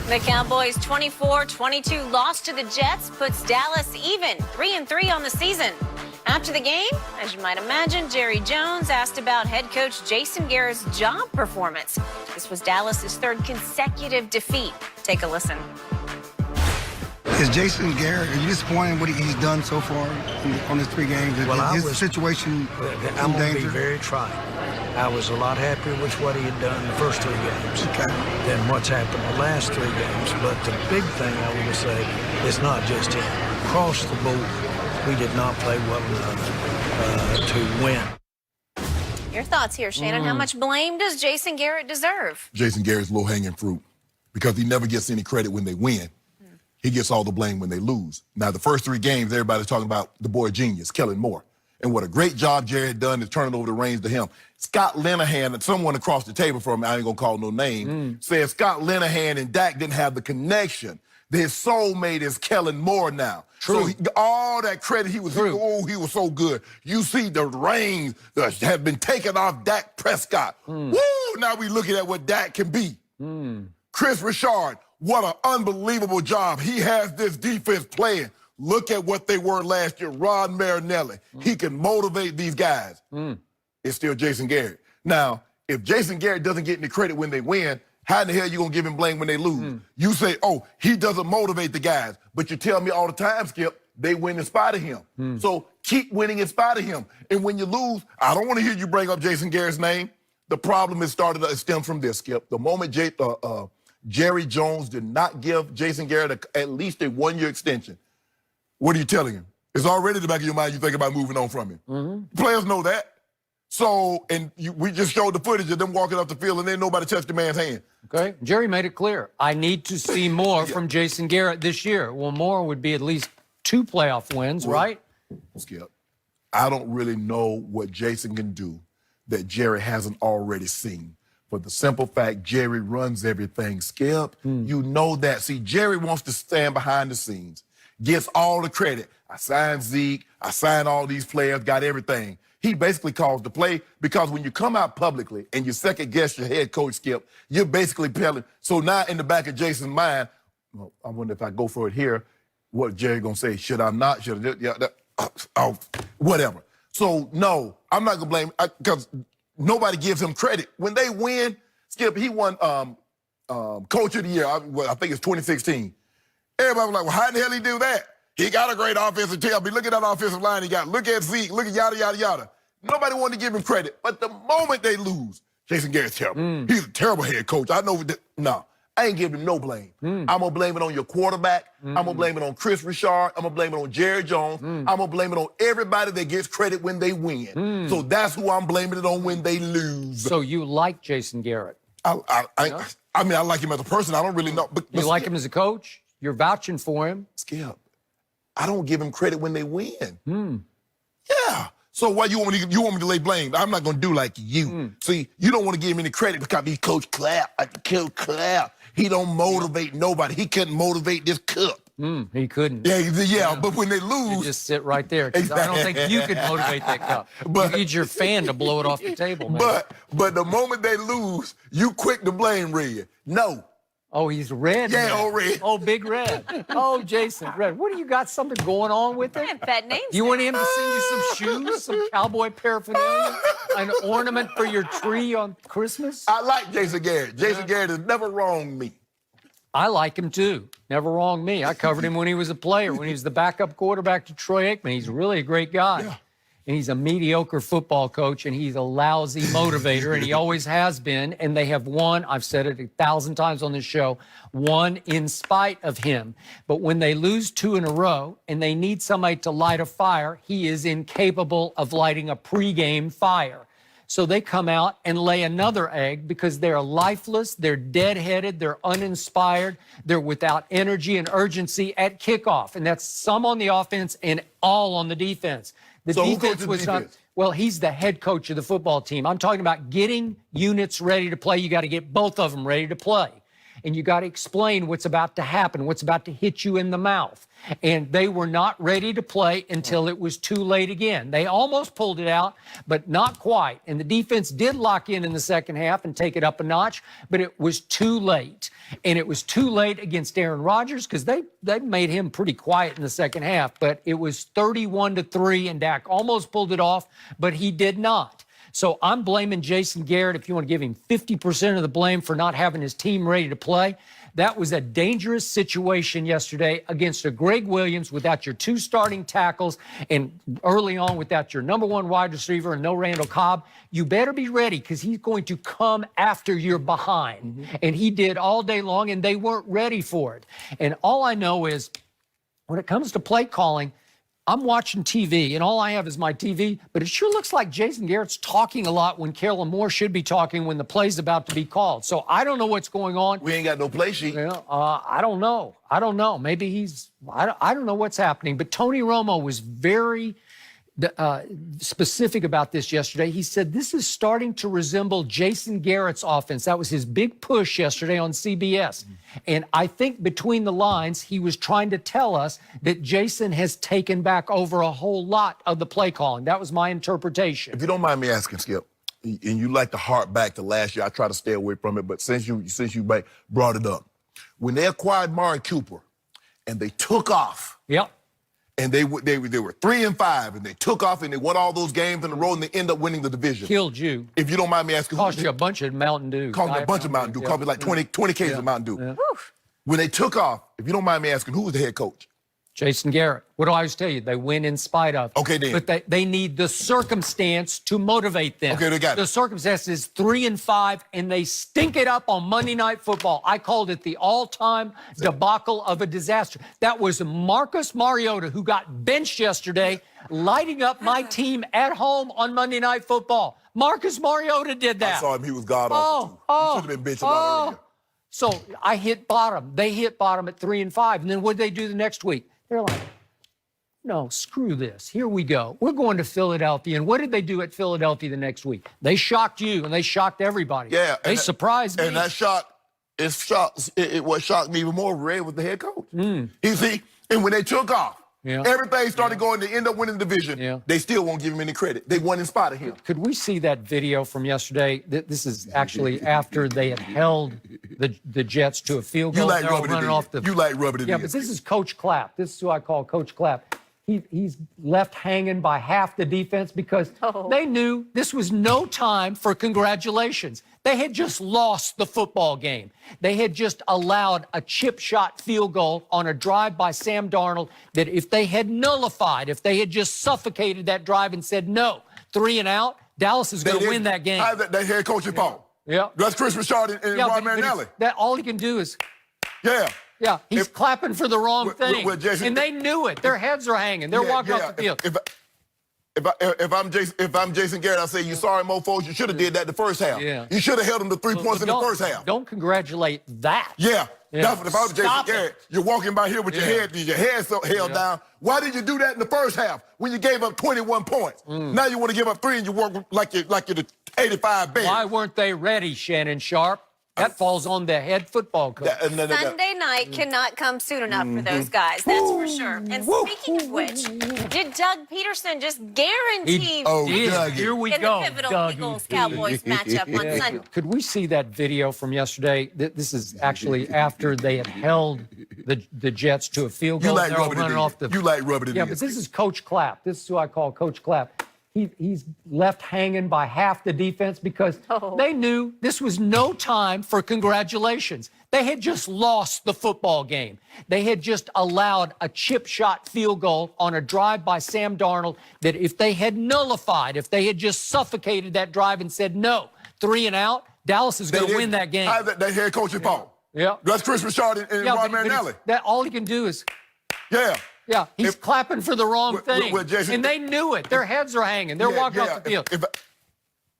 The Cowboys' 24-22 loss to the Jets puts Dallas even 3-3 on the season. After the game, as you might imagine, Jerry Jones asked about head coach Jason Garrett's job performance. This was Dallas's third consecutive defeat. Take a listen. Is Jason Garrett, are you disappointed in what he's done so far on his 3 games? Well, is his situation I'm in going to be danger? very trying. I was a lot happier with what he had done the first 3 games than what's happened the last 3 games. But the big thing I want to say is not just him. Across the board, we did not play well enough to win. Your thoughts here, Shannon. How much blame does Jason Garrett deserve? Jason Garrett's low-hanging fruit because he never gets any credit when they win. He gets all the blame when they lose. Now, the first 3 games, everybody's talking about the boy genius, Kellen Moore. And what a great job Jerry had done is turning over the reins to him. Scott Linehan, someone across the table from me, I ain't gonna call no name, said Scott Linehan and Dak didn't have the connection. His soulmate is Kellen Moore now. True. So all that credit, he was so good. You see the reins that have been taken off Dak Prescott. Woo! Now we looking at what Dak can be. Chris Richard, what an unbelievable job. He has this defense playing. Look at what they were last year. Rod Marinelli. He can motivate these guys. It's still Jason Garrett. Now, if Jason Garrett doesn't get any credit when they win, how in the hell are you going to give him blame when they lose? You say, oh, he doesn't motivate the guys. But you tell me all the time, Skip, they win in spite of him. So keep winning in spite of him. And when you lose, I don't want to hear you bring up Jason Garrett's name. The problem is stems from this, Skip. The moment Jerry Jones did not give Jason Garrett at least a 1-year extension, what are you telling him? It's already in the back of your mind you think about moving on from him. Players know that. So, we just showed the footage of them walking up the field and then nobody touched the man's hand. Okay, Jerry made it clear. I need to see more from Jason Garrett this year. Well, more would be at least 2 playoff wins, right? Skip, I don't really know what Jason can do that Jerry hasn't already seen. For the simple fact, Jerry runs everything, Skip. You know that. See, Jerry wants to stand behind the scenes, gets all the credit. I signed Zeke, I signed all these players, got everything. He basically calls the play because when you come out publicly and you second guess your head coach, Skip, you're basically telling. So now in the back of Jason's mind, well, I wonder if I go for it here, what Jerry gonna say? Should I not? Should I? Whatever. So no, I'm not gonna blame because nobody gives him credit. When they win, Skip, he won Coach of the Year. I think it's 2016. Everybody was like, well, how the hell he do that? He got a great offensive team. I mean, look at that offensive line he got. Look at Zeke. Look at yada, yada, yada. Nobody wanted to give him credit. But the moment they lose, Jason Garrett's terrible. He's a terrible head coach. I know. No, I ain't giving him no blame. I'm going to blame it on your quarterback. I'm going to blame it on Chris Richard. I'm going to blame it on Jerry Jones. I'm going to blame it on everybody that gets credit when they win. So that's who I'm blaming it on when they lose. So you like Jason Garrett? I mean, I like him as a person. I don't really know. But You like him as a coach? You're vouching for him? Skip, I don't give him credit when they win. Yeah. So why you want me to lay blame? I'm not gonna do like you. See, you don't want to give him any credit because he's Coach Clapp. Coach Clapp. He don't motivate nobody. He couldn't motivate this cup. He couldn't. Yeah. But when they lose, You just sit right there. 'Cause I don't think you could motivate that cup. You need your fan to blow it off the table, man. But the moment they lose, you quick to blame Red. No. Oh, he's red. Yeah, now. oh, Red. Oh, big red. Oh, Jason, red. What do you got? Something going on with I it? have pet names. You want him to send you some shoes, some cowboy paraphernalia, an ornament for your tree on Christmas? I like Jason Garrett. Jason Garrett has never wronged me. I like him too. Never wronged me. I covered him when he was a player, when he was the backup quarterback to Troy Aikman. He's really a great guy. Yeah. And he's a mediocre football coach, and he's a lousy motivator, and he always has been. And they have won, I've said it 1,000 times on this show, won in spite of him. But when they lose 2 in a row and they need somebody to light a fire, he is incapable of lighting a pregame fire. So they come out and lay another egg because they're lifeless, they're deadheaded, they're uninspired, they're without energy and urgency at kickoff. And that's some on the offense and all on the defense. The So who defense coaches was defense? not. Well, he's the head coach of the football team. I'm talking about getting units ready to play. You got to get both of them ready to play. and you got to explain what's about to happen, what's about to hit you in the mouth. And they were not ready to play until it was too late again. They almost pulled it out, but not quite. And the defense did lock in the second half and take it up a notch, but it was too late. And it was too late against Aaron Rodgers because they made him pretty quiet in the second half. But it was 31-3, and Dak almost pulled it off, but he did not. So I'm blaming Jason Garrett, if you want to give him 50% of the blame for not having his team ready to play. That was a dangerous situation yesterday against a Greg Williams without your two starting tackles and early on without your number one wide receiver and no Randall Cobb. You better be ready because he's going to come after you're behind. And he did all day long, and they weren't ready for it. And all I know is when it comes to play calling, I'm watching TV, and all I have is my TV, but it sure looks like Jason Garrett's talking a lot when Kellen Moore should be talking when the play's about to be called. So I don't know what's going on. We ain't got no play sheet. I don't know. Maybe I don't know what's happening. But Tony Romo was very specific about this yesterday. He said this is starting to resemble Jason Garrett's offense. That was his big push yesterday on CBS. And I think between the lines, he was trying to tell us that Jason has taken back over a whole lot of the play calling. That was my interpretation. If you don't mind me asking, Skip, and you like to harp back to last year, I try to stay away from it, but since you brought it up, when they acquired Mari Cooper and they took off, Yep. and they were 3-5, and they took off and they won all those games in a row, and they end up winning the division. Killed you. If you don't mind me asking, Cost you a bunch of Mountain Dew. cost me a bunch of Mountain Dew. Cost me like 20 cases of Mountain Dew. Yeah. When they took off, if you don't mind me asking, who was the head coach? Jason Garrett. What do I always tell you? They win in spite of. Okay, then. But they need the circumstance to motivate them. Okay, they got it. The circumstance is 3-5, and they stink it up on Monday Night Football. I called it the all-time debacle of a disaster. That was Marcus Mariota, who got benched yesterday, lighting up my team at home on Monday Night Football. Marcus Mariota did that. I saw him. He was god awful, too. He should have been benched a lot earlier. So I hit bottom. They hit bottom at 3-5. And then what did they do the next week? They're like, no, screw this. Here we go. We're going to Philadelphia. And what did they do at Philadelphia the next week? They shocked you, and they shocked everybody. Yeah. They surprised me. And that what shocked me even more, Ray, was the head coach. You see, and when they took off, everything started going to end up winning the division. They still won't give him any credit. They won in spite of him. Could we see that video from yesterday? This is actually after they had held the Jets to a field goal. You like They're all rubbing it running in. off the. You like rubbing it in. Yeah, but this is Coach Clapp. This is who I call Coach Clapp. He's left hanging by half the defense because they knew this was no time for congratulations. They had just lost the football game. They had just allowed a chip shot field goal on a drive by Sam Darnold that if they had nullified, if they had just suffocated that drive and said no, 3 and out, Dallas is going to win that game. That head coach's fault. Yeah. That's Chris Richard and Rod Marinelli. That all he can do is. Yeah. Yeah, he's clapping for the wrong thing. Jason, and they knew it. Their heads are hanging. They're walking off the field. If I'm Jason Garrett, I say, you sorry mofos, you should have did that the first half. Yeah. You should have held them to 3 points in the first half. Don't congratulate that. Yeah. Yeah. If I was Jason Garrett, you're walking by here with your head held down. Why did you do that in the first half when you gave up 21 points? Now you want to give up 3 and you work like you're the 85 Bears. Why weren't they ready, Shannon Sharp? That falls on the head football coach. Sunday night cannot come soon enough for those guys, that's for sure. And speaking of which, did Doug Peterson just guarantee Here we in go, the pivotal Doug. Eagles-Cowboys matchup on Sunday? Could we see that video from yesterday? This is actually after they had held the Jets to a field goal. You like They're all rubbing it running in. off the. You like rubbing it in. Yeah, but this is Coach Clapp. This is who I call Coach Clapp. He's left hanging by half the defense because they knew this was no time for congratulations. They had just lost the football game. They had just allowed a chip shot field goal on a drive by Sam Darnold that if they had nullified, if they had just suffocated that drive and said no, 3 and out, Dallas is going to win that game. That head coach's fault. Yeah. That's Chris Richard and Rod Marinelli. That all he can do is. Yeah, he's clapping for the wrong thing. Jason, and they knew it. Their heads are hanging. They're walking off the field.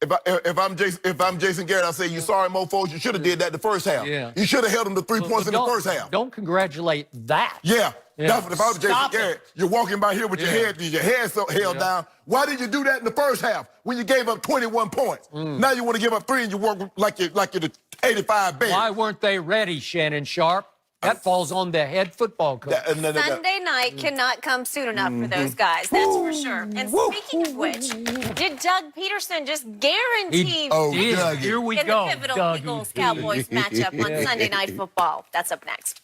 If I'm Jason Garrett, I say, you sorry mofos, you should have did that the first half. Yeah. You should have held them to 3 points in the first half. Don't congratulate that. Yeah. Yeah. That's what, if I was Jason Stop it. Garrett, you're walking by here with your head so held down. Why did you do that in the first half when you gave up 21 points? Now you want to give up 3 and you work like you're the 85 band. Why weren't they ready, Shannon Sharp? That falls on the head football coach. Sunday night cannot come soon enough for those guys, that's for sure. And speaking of which, did Doug Peterson just guarantee Here we in go. the pivotal Dougie. Eagles-Cowboys matchup on Sunday Night Football? That's up next.